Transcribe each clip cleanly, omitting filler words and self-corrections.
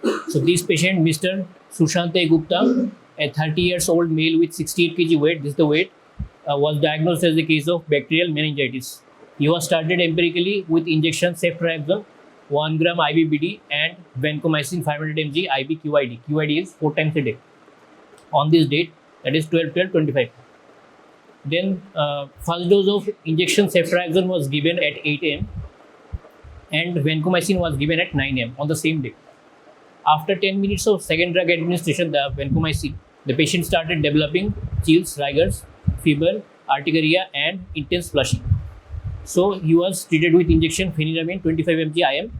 So this patient, Mr. Sushante Gupta, a 30 years old male with 68 kg weight, this is the weight, was diagnosed as a case of bacterial meningitis. He was started empirically with injection ceftriaxone, 1 gram IBBD and vancomycin 500 mg IV QID. QID is 4 times a day. On this date, that is 12/12/25. Then first dose of injection ceftriaxone was given at 8 am and vancomycin was given at 9 am on the same day. After 10 minutes of second drug administration, the vancomycin, the patient started developing chills, rigors, fever, urticaria and intense flushing. So he was treated with injection phenidramine 25 mg IM,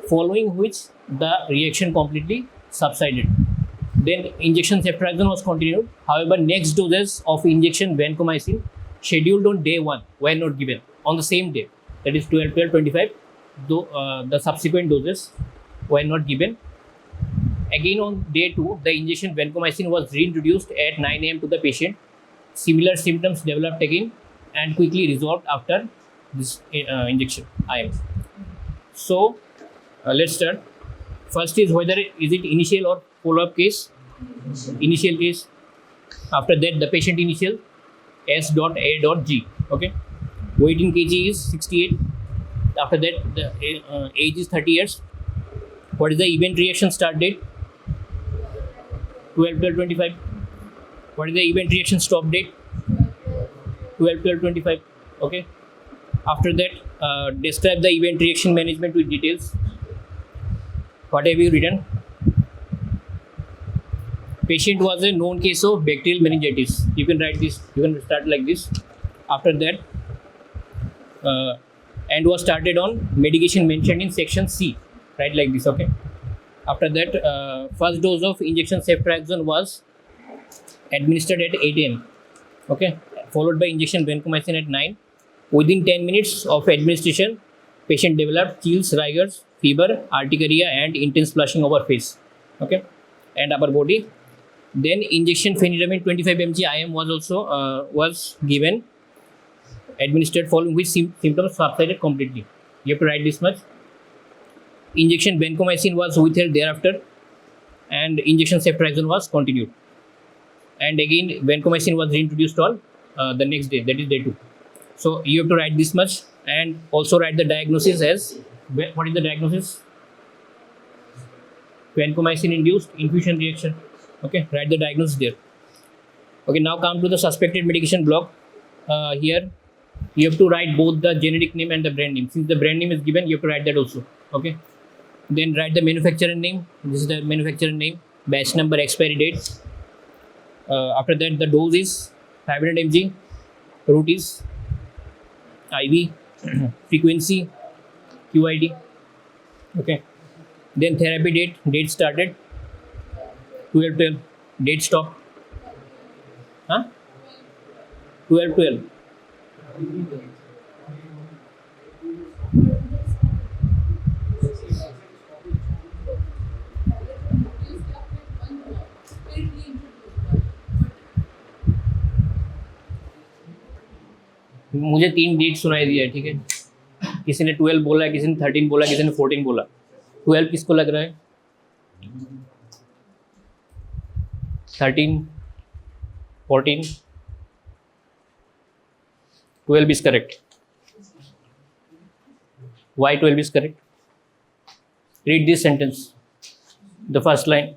following which the reaction completely subsided. Then injection ceftriaxone was continued. However, next doses of injection vancomycin scheduled on day 1 were not given on the same day, that is 12/12/25. Though the subsequent doses were not given. Again on day 2, the injection vancomycin was reintroduced at 9 am to the patient. Similar symptoms developed again and quickly resolved after this injection IM. So let's start. First is whether is it initial or follow-up case. Initial case. After that, the patient initial S.A.G. Okay. Weight in kg is 68. After that, the age is 30 years. What is the event reaction start date? 12/12/25. What is the event reaction stop date? 12/12/25. Okay. After that, describe the event reaction management with details. What have you written? Patient was a known case of bacterial meningitis. You can write this. You can start like this. After that, and was started on medication mentioned in section C. Write like this. Okay. After that, first dose of injection ceftriaxone was administered at 8 am. Okay. Followed by injection vancomycin at 9. Within 10 minutes of administration, patient developed chills, rigors, fever, urticaria, and intense flushing over face. Okay. And upper body. Then injection phenidramine 25 mg IM was also was given, administered, following which symptoms subsided completely. You have to write this much. Injection vancomycin was withheld thereafter, and injection ceftriaxone was continued. And again, vancomycin was reintroduced on the next day, that is day 2. So you have to write this much, and also write the diagnosis as, what is the diagnosis? Vancomycin-induced infusion reaction. Okay, write the diagnosis there. Okay, now come to the suspected medication block. Here, you have to write both the generic name and the brand name. Since the brand name is given, you have to write that also. Okay. Then write the manufacturer name. This is the manufacturer name, batch number, expiry date. After that, the dose is 500 mg, route is IV, frequency, QID. Okay. Then therapy date started, 12/12, date stop. 12/12. मुझे 3 date सुनाई दिया है, ठीक है. किसी ने 12 बोला है, किसी ने 13 बोला, किसी ने 14 बोला. 12 किसको लग रहा है? 13, 14. 12 is correct. Why 12 is correct? Read this sentence. The first line.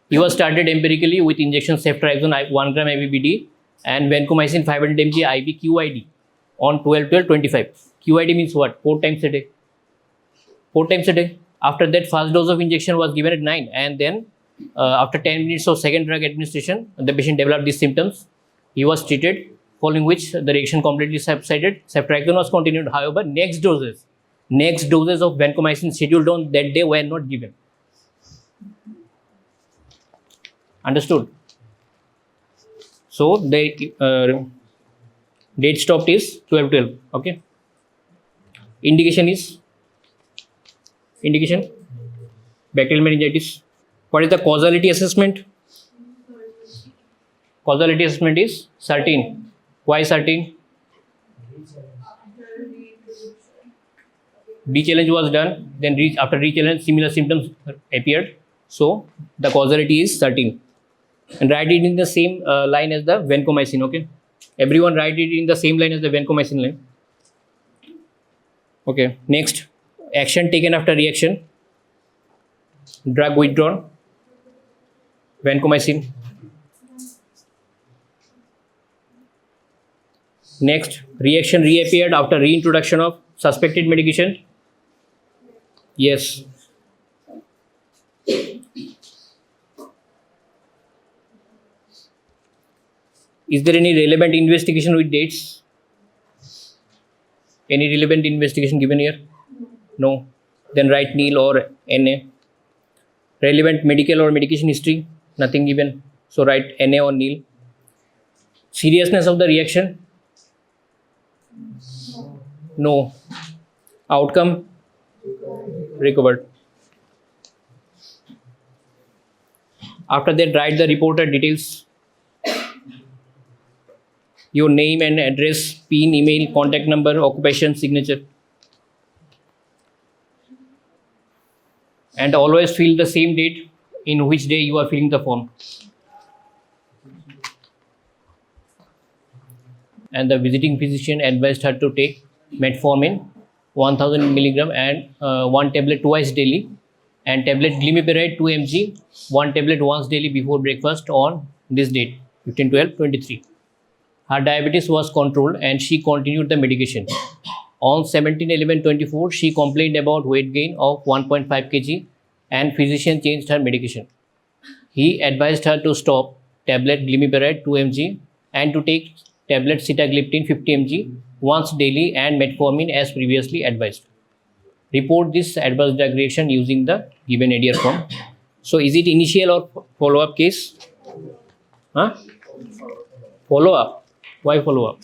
He was started empirically with injection ceftriaxone 1 gram IBBD and vancomycin 500 mg IV QID on 12/12/25. QID means what? 4 times a day. 4 times a day. After that, first dose of injection was given at 9, and then after 10 minutes of second drug administration, the patient developed these symptoms. He was treated, following which the reaction completely subsided. Ceftriaxone was continued. However, next doses of vancomycin scheduled on that day were not given. Understood? So the date stopped is 12/12. Okay. Indication bacterial meningitis. What is the causality assessment? Causality assessment is certain. Why certain? Re-challenge was done. Then after re-challenge, similar symptoms appeared. So the causality is 13. And write it in the same line as the vancomycin. Okay. Everyone write it in the same line as the vancomycin line. Okay. Next, action taken after reaction. Drug withdrawn. Vancomycin. Next, reaction reappeared after reintroduction of suspected medication. Yes. Is there any relevant investigation with dates? Any relevant investigation given here? No. Then write nil or NA. Relevant medical or medication history? Nothing given. So write NA or nil. Seriousness of the reaction? No. Outcome? Recovered. After that, write the reported details. Your name and address, PIN, email, contact number, occupation, signature. And always fill the same date in which day you are filling the form. And the visiting physician advised her to take metformin 1000 milligram and 1 tablet twice daily, and tablet Glimiperide 2 mg, 1 tablet once daily before breakfast on this date, 15/12/23. Her diabetes was controlled and she continued the medication. On 17/11/24, she complained about weight gain of 1.5 kg and physician changed her medication. He advised her to stop tablet Glimiperide 2 mg and to take tablet sitagliptin 50 mg once daily and metformin as previously advised. Report this adverse drug reaction using the given ADR form. So is it initial or follow-up case? Huh? Follow-up. Why follow-up?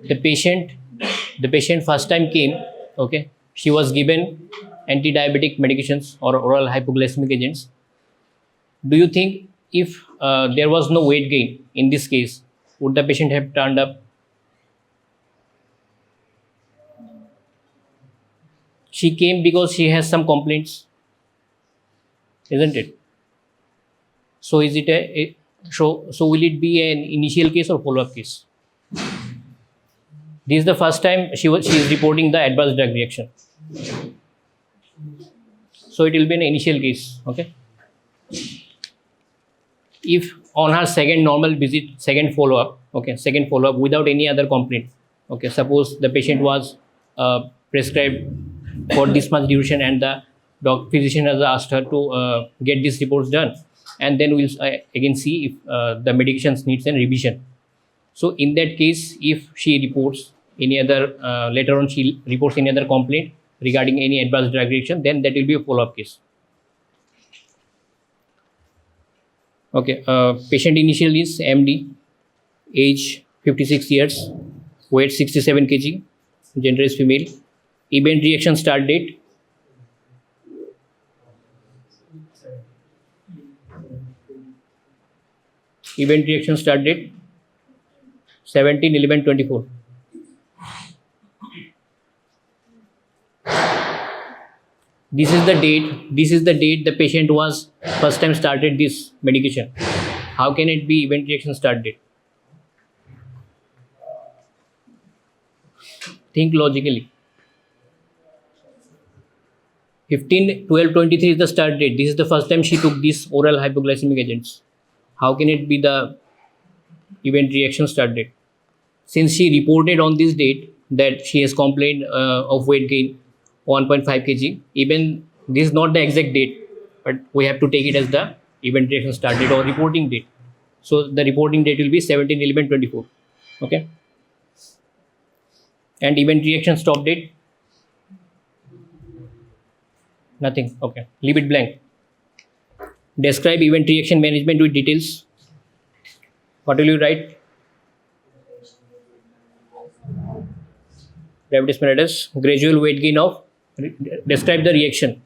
The patient first time came, okay, she was given anti-diabetic medications or oral hypoglycemic agents. Do you think if there was no weight gain in this case, would the patient have turned up? She came because she has some complaints, isn't it? So is it so will it be an initial case or follow-up case? This is the first time she is reporting the adverse drug reaction. So it will be an initial case, okay? If on her second normal visit, second follow-up without any other complaint, okay, suppose the patient was prescribed for this much duration and the physician has asked her to get these reports done, and then we'll again see if the medications needs a revision. So in that case, if she reports any other later on she reports any other complaint regarding any adverse drug reaction, then that will be a follow-up case. Okay, patient initial is MD, age 56 years, weight 67 kg, gender is female. Event reaction start date. Event reaction start date 17/11/24. This is the date the patient was first time started this medication. How can it be event reaction start date? Think logically. 15/12/23 is the start date. This is the first time she took these oral hypoglycemic agents. How can it be the event reaction start date? Since she reported on this date that she has complained of weight gain 1.5 kg, even this is not the exact date, but we have to take it as the event reaction start date or reporting date. So the reporting date will be 17/11/24. Okay. And event reaction stop date? Nothing. Okay. Leave it blank. Describe event reaction management with details. What will you write? Diabetes mellitus, gradual weight gain of, describe the reaction.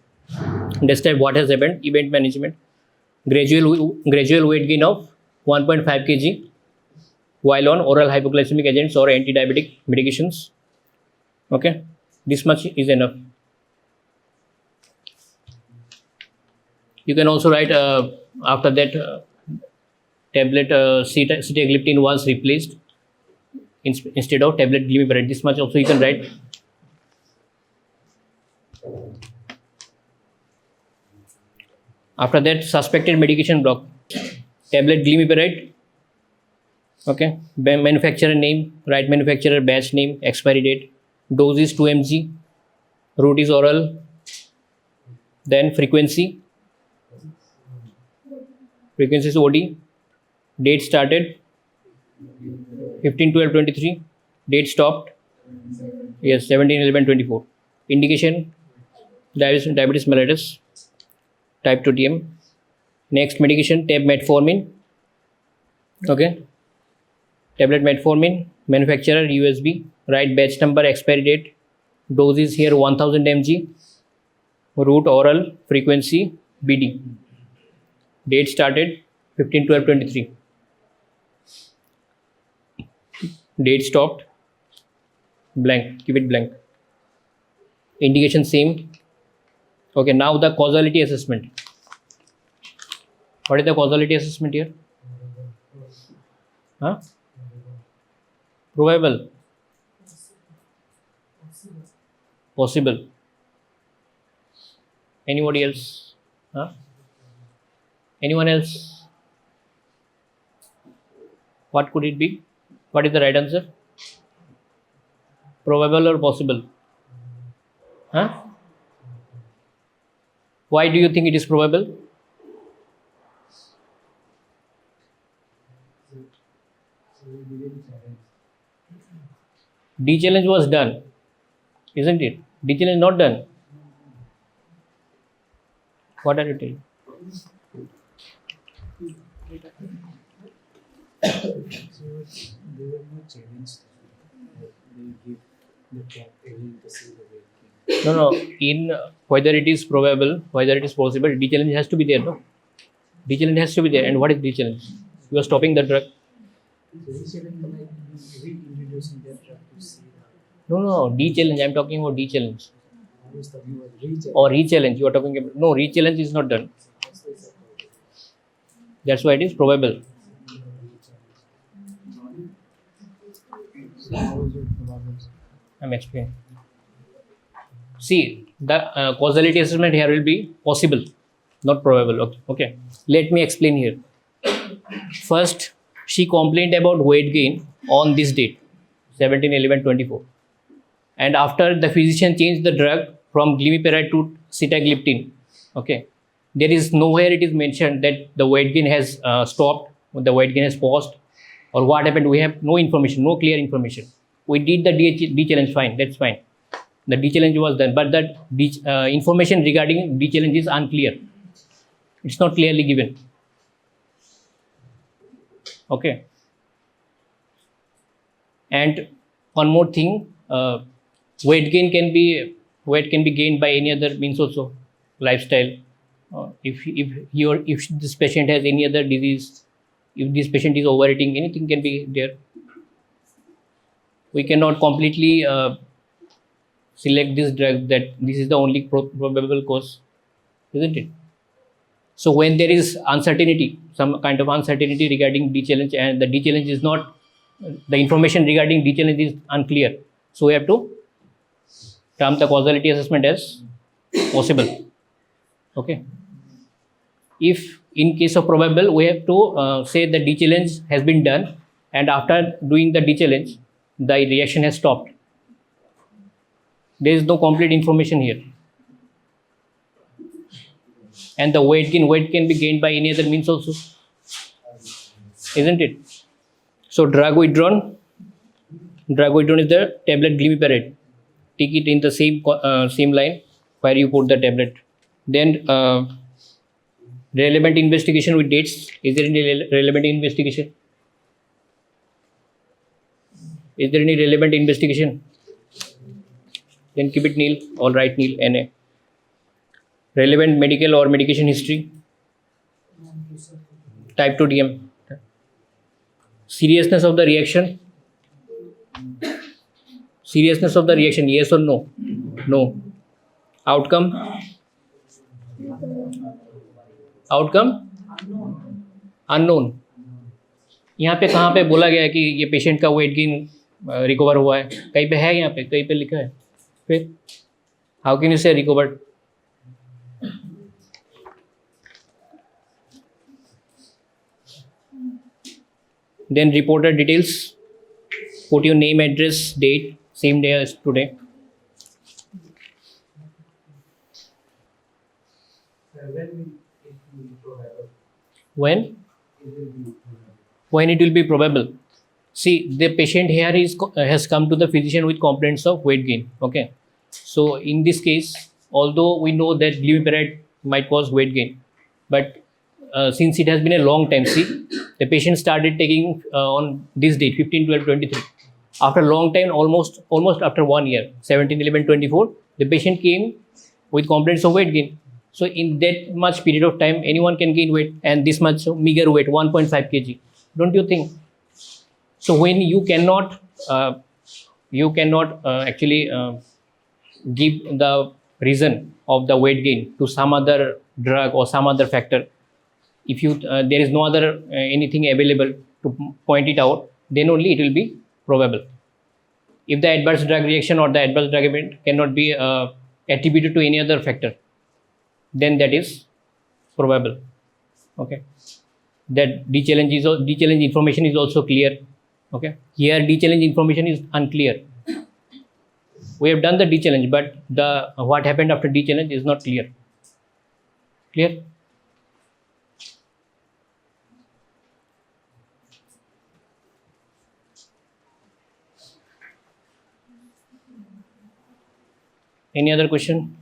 Describe what has happened, event management. Gradual weight gain of 1.5 kg while on oral hypoglycemic agents or anti-diabetic medications. Okay, this much is enough. You can also write after that tablet sitagliptin was replaced instead of tablet Glimiperide. This much also you can write. After that, suspected medication block. Tablet Glimiperide. Okay, manufacturer name, write manufacturer, batch name, expiry date, dose is 2 mg, route is oral, then frequency is OD, date started 15/12/23, date stopped, yes, 17/11/24. Indication diabetes mellitus, type 2 TM. Next medication, tab metformin. Okay, tablet metformin, manufacturer USB, write batch number, expiry date, dose is here 1000 mg, route oral, frequency BD, date started 15/12/23, date stopped blank, keep it blank. Indication same. Okay, now the causality assessment. What is the causality assessment here? Huh? Probable. Possible. Anybody else? Huh? Anyone else? What could it be? What is the right answer? Probable or possible? Huh? Why do you think it is probable? D challenge was done, isn't it? D challenge not done. What are you telling? They were not challenged. They give the cap to see the weight gain. No. In whether it is probable, whether it is possible, D challenge has to be there, no? D challenge has to be there. And what is D challenge? You are stopping the drug. So he said like reintroducing that drug to see No. D challenge. I am talking about D challenge. I was talking about re-challenge. Or re-challenge. You are talking about no. Re-challenge is not done. That's why it is probable. So how is it probable? I'm explaining. See, the causality assessment here will be possible, not probable. Okay. Let me explain here. First, she complained about weight gain on this date, 17/11/24. And after the physician changed the drug from Glimiperide to sitagliptin, okay, there is nowhere it is mentioned that the weight gain has stopped, or the weight gain has paused, or what happened. We have no information, no clear information. We did the D challenge, fine, that's fine. The D challenge was done, but that information regarding D challenge is unclear. It's not clearly given. Okay. And one more thing, weight can be gained by any other means also, lifestyle. If this patient has any other disease, if this patient is overeating, anything can be there. We cannot completely select this drug that this is the only probable cause, isn't it? So when there is uncertainty, some kind of uncertainty regarding D challenge, and the D challenge is not, the information regarding D challenge is unclear, so we have to term the causality assessment as possible. Okay. If in case of probable, we have to say the D challenge has been done, and after doing the D challenge, the reaction has stopped. There is no complete information here. And the weight can be gained by any other means also, isn't it? So drug withdrawn is the tablet Glimiperide. Take it in the same line where you put the tablet. Then relevant investigation with dates. Is there any relevant investigation? Is there any relevant investigation? Then keep it nil. All right, nil. NA. Relevant medical or medication history. Type 2 DM. Seriousness of the reaction. Seriousness of the reaction, yes or no? No. Outcome. Outcome unknown. यहाँ पे कहाँ पे बोला गया है कि ये patient का वेट गेन रिकवर हुआ है? कहीं पे है, यहाँ पे कहीं पे लिखा है? फिर हाउ कैन यू से recovered? Then reporter details. Put your name, address, date, same day as today. When? When it will be probable. See, the patient here has come to the physician with complaints of weight gain. Okay. So in this case, although we know that Glimiperide might cause weight gain, but since it has been a long time, see, the patient started taking on this date, 15/12/23. After a long time, almost after 1 year, 17/11/24, the patient came with complaints of weight gain. So in that much period of time, anyone can gain weight, and this much meager weight, 1.5 kg. Don't you think? So when you cannot actually give the reason of the weight gain to some other drug or some other factor, if you there is no other anything available to point it out, then only it will be probable. If the adverse drug reaction or the adverse drug event cannot be attributed to any other factor, then that is probable. Okay, that de-challenge information is also clear. Okay, here de-challenge information is unclear. We have done the de-challenge, but the what happened after de-challenge is not clear. Clear? Any other question?